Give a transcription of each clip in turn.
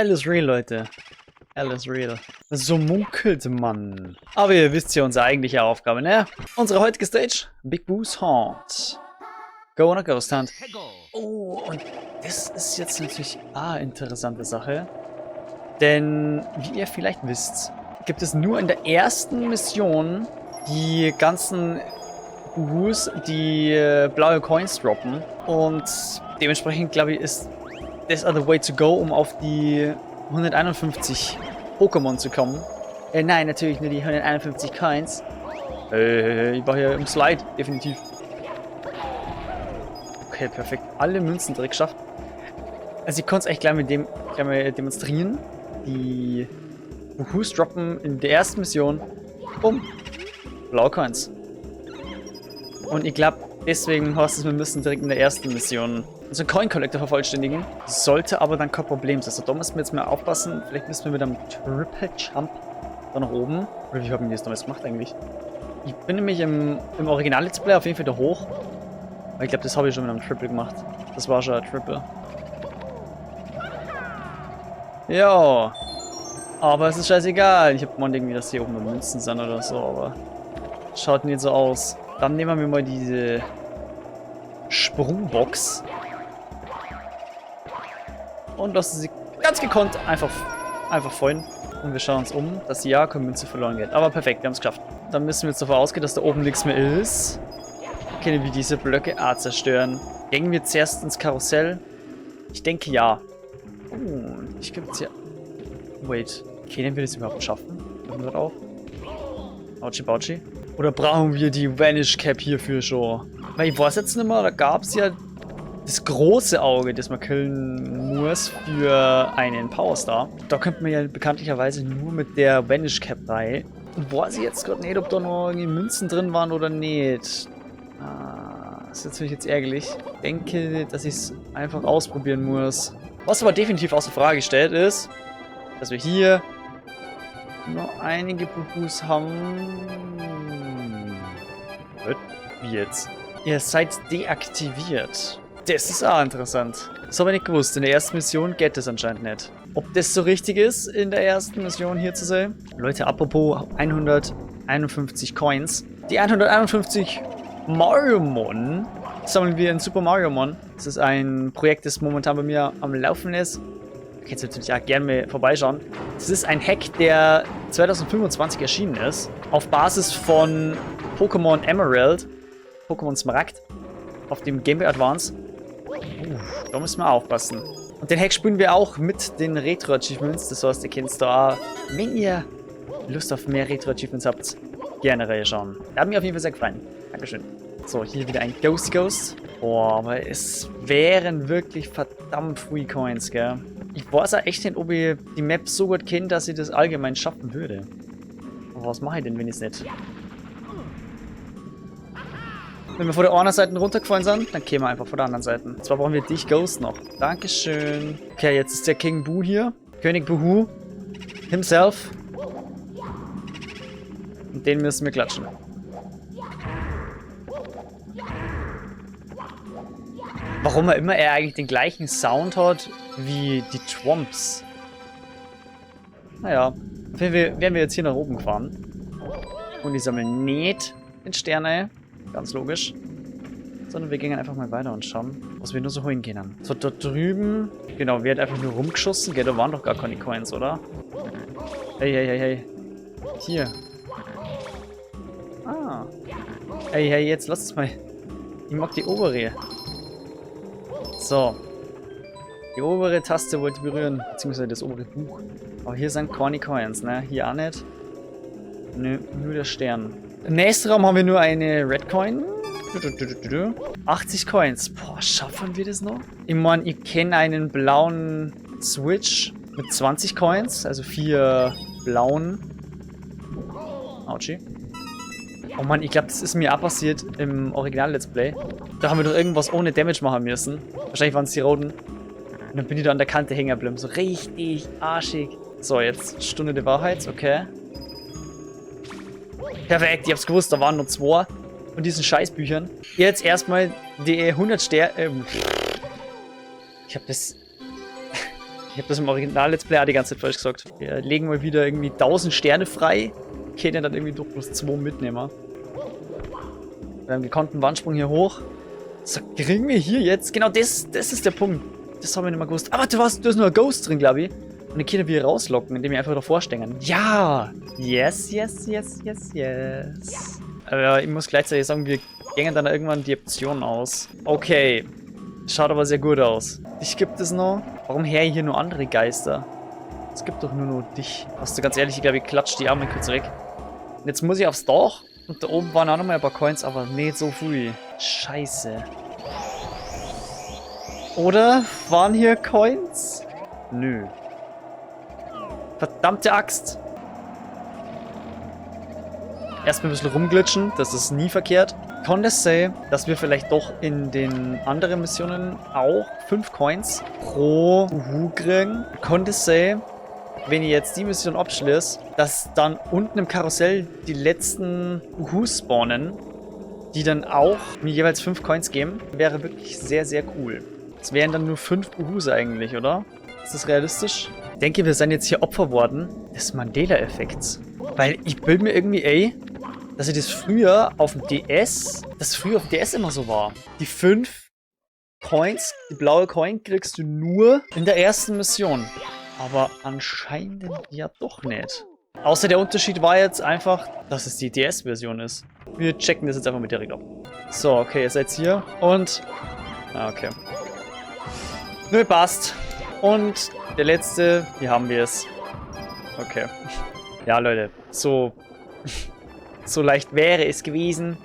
Alles real, Leute. Alles real. So munkelt man. Aber ihr wisst ja unsere eigentliche Aufgabe, ne? Unsere heutige Stage, Big Boo's Haunt. Go on a Ghost Hunt. Oh, und das ist jetzt natürlich interessante Sache. Denn, wie ihr vielleicht wisst, gibt es nur in der ersten Mission die ganzen Buhus, die blaue Coins droppen. Und dementsprechend, glaube ich, ist das the way to go, um auf die 151 Pokémon zu kommen. Nein, natürlich nur die 151 Coins. Ich war hier im Slide, definitiv. Okay, perfekt. Alle Münzen direkt geschafft. Also ich konnte es echt gleich mal demonstrieren. Die Buhus droppen in der ersten Mission. Bumm. Blaue Coins. Und ich glaube, deswegen heißt es, wir müssen direkt in der ersten Mission unseren Coin Collector vervollständigen. Sollte aber dann kein Problem sein. Also da müssen wir jetzt mal aufpassen. Vielleicht müssen wir mit einem Triple Jump da nach oben. Oder wie haben wir das damals gemacht eigentlich? Ich bin nämlich im Original Let's Play auf jeden Fall da hoch. Aber ich glaube, das habe ich schon mit einem Triple gemacht. Das war schon ein Triple. Ja. Aber es ist scheißegal. Ich habe gemeint irgendwie, dass hier oben Münzen sind oder so, aber schaut nicht so aus. Dann nehmen wir mal diese Sprungbox und lassen sie ganz gekonnt einfach fallen. Und wir schauen uns um, dass ja keine Münze verloren geht. Aber perfekt, wir haben es geschafft. Dann müssen wir jetzt davon ausgehen, dass da oben nichts mehr ist. Können wir diese Blöcke zerstören. Gehen wir zuerst ins Karussell? Ich denke ja. Oh, ich glaube jetzt hier. Wait, können wir das überhaupt schaffen? Machen wir das auch? Autschi Bautschi. Oder brauchen wir die Vanish Cap hierfür schon? Weil ich weiß jetzt nicht mehr, da gab es ja das große Auge, das man killen muss für einen Power Star. Da könnte man ja bekanntlicherweise nur mit der Vanish Cap rein. Und weiß ich jetzt gerade nicht, ob da noch irgendwie Münzen drin waren oder nicht. Das ist natürlich jetzt ärgerlich. Ich denke, dass ich es einfach ausprobieren muss. Was aber definitiv außer Frage stellt ist, dass wir hier noch einige Buhus haben. Wie jetzt? Ihr seid deaktiviert. Das ist auch interessant. Das habe ich nicht gewusst. In der ersten Mission geht das anscheinend nicht. Ob das so richtig ist, in der ersten Mission hier zu sehen? Leute, apropos 151 Coins. Die 151 Mario-Mon sammeln wir in Super Mario-Mon. Das ist ein Projekt, das momentan bei mir am Laufen ist. Da könnt ihr natürlich auch gerne mal vorbeischauen. Das ist ein Hack, der 2025 erschienen ist. Auf Basis von Pokémon Emerald, Pokémon Smaragd, auf dem Game Boy Advance. Da müssen wir aufpassen. Und den Hack spielen wir auch mit den Retro-Achievements. Das heißt, ihr könnt da, wenn ihr Lust auf mehr Retro-Achievements habt, gerne reinschauen. Da hat mir auf jeden Fall sehr gefallen. Dankeschön. So, hier wieder ein Ghost. Boah, aber es wären wirklich verdammt Free Coins, gell? Ich weiß auch echt nicht, ob ich die Map so gut kenne, dass ich das allgemein schaffen würde. Aber was mache ich denn, wenn ich es nicht? Wenn wir von der einen Seite runtergefallen sind, dann kämen wir einfach von der anderen Seite. Und zwar brauchen wir dich, Ghost, noch. Dankeschön. Okay, jetzt ist der King Boo hier. König Boohoo. Himself. Und den müssen wir klatschen. Warum er eigentlich den gleichen Sound hat wie die Twomps. Naja, auf jeden Fall werden wir jetzt hier nach oben gefahren. Und die sammeln nicht den Stern ein. Ganz logisch. Sondern wir gehen einfach mal weiter und schauen, was wir nur so holen können. So, dort drüben. Genau, wir haben einfach nur rumgeschossen. Gell, da waren doch gar keine Coins, oder? Hey. Hier. Ah. Hey, jetzt lass es mal. Ich mag die obere. So. Die obere Taste wollte ich berühren. Beziehungsweise das obere Buch. Aber hier sind keine Coins, ne? Hier auch nicht. Nö, nur der Stern. Im nächsten Raum haben wir nur eine Red Coin. 80 Coins. Boah, schaffen wir das noch? Ich meine, ich kenne einen blauen Switch mit 20 Coins. Also 4 blauen. Autschi. Oh Mann, ich glaube, das ist mir auch passiert im Original-Let's Play. Da haben wir doch irgendwas ohne Damage machen müssen. Wahrscheinlich waren es die roten. Und dann bin ich da an der Kante hängen geblieben. So richtig arschig. So, jetzt Stunde der Wahrheit. Okay. Perfekt, ich hab's gewusst, da waren nur 2 von diesen Scheißbüchern. Jetzt erstmal die 100 Sterne. Ich hab das. Ich habe das im Original-Let's Play die ganze Zeit falsch gesagt. Wir legen mal wieder irgendwie 1000 Sterne frei. Können ja dann irgendwie doch bloß 2 mitnehmen. Wir haben gekonnten Wandsprung hier hoch. So, kriegen wir hier jetzt... Genau, das ist der Punkt. Das haben wir nicht mal gewusst. Aber da ist nur ein Ghost drin, glaube ich. Und den können wir hier rauslocken, indem wir einfach davor stehen. Ja! Yes, yes, yes, yes, yes. Aber ich muss gleichzeitig sagen, wir gängen dann irgendwann die Option aus. Okay. Schaut aber sehr gut aus. Dich gibt es noch. Warum her hier nur andere Geister? Es gibt doch nur noch dich. Hast du ganz ehrlich, ich glaube, ich klatsche die Arme kurz weg. Und jetzt muss ich aufs Dach. Und da oben waren auch noch mal ein paar Coins, aber nicht so viel. Scheiße. Oder waren hier Coins? Nö. Verdammte Axt. Erstmal ein bisschen rumglitschen, das ist nie verkehrt. Kann das sein, dass wir vielleicht doch in den anderen Missionen auch 5 Coins pro Uhu kriegen? Kann das sein, wenn ich jetzt die Mission abschließe, dass dann unten im Karussell die letzten Uhus spawnen, die dann auch mir jeweils 5 Coins geben? Wäre wirklich sehr, sehr cool. Es wären dann nur 5 Uhus eigentlich, oder? Ist das realistisch? Ich denke, wir sind jetzt hier Opfer worden des Mandela-Effekts. Weil ich bilde mir irgendwie, ey, dass das früher auf dem DS immer so war. Die 5 Coins, die blaue Coin kriegst du nur in der ersten Mission. Aber anscheinend ja doch nicht. Außer der Unterschied war jetzt einfach, dass es die DS-Version ist. Wir checken das jetzt einfach mit direkt ab. So, okay, ihr seid hier. Und... Ah, okay. Nö, passt. Und der letzte, hier haben wir es. Okay. Ja, Leute, so leicht wäre es gewesen.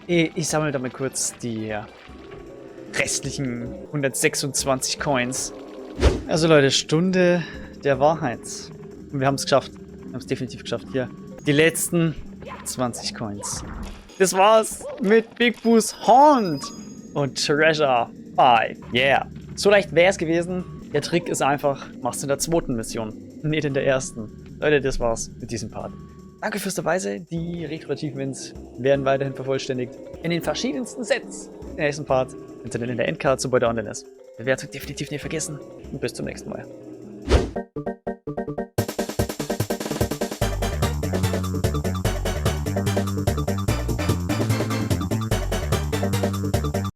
Ich sammle da mal kurz die restlichen 126 Coins. Also Leute, Stunde der Wahrheit. Und wir haben es geschafft. Wir haben es definitiv geschafft. Hier, die letzten 20 Coins. Das war's mit Big Boos Haunt und Treasure 5. Yeah. So leicht wäre es gewesen. Der Trick ist einfach, mach's in der zweiten Mission, nicht in der ersten. Leute, das war's mit diesem Part. Danke fürs Dabeisein. Die Retroaktiv-Wins werden weiterhin vervollständigt in den verschiedensten Sets. Den nächsten Part findet ihr dann in der Endcard, sobald er online ist. Bewertung definitiv nicht vergessen und bis zum nächsten Mal.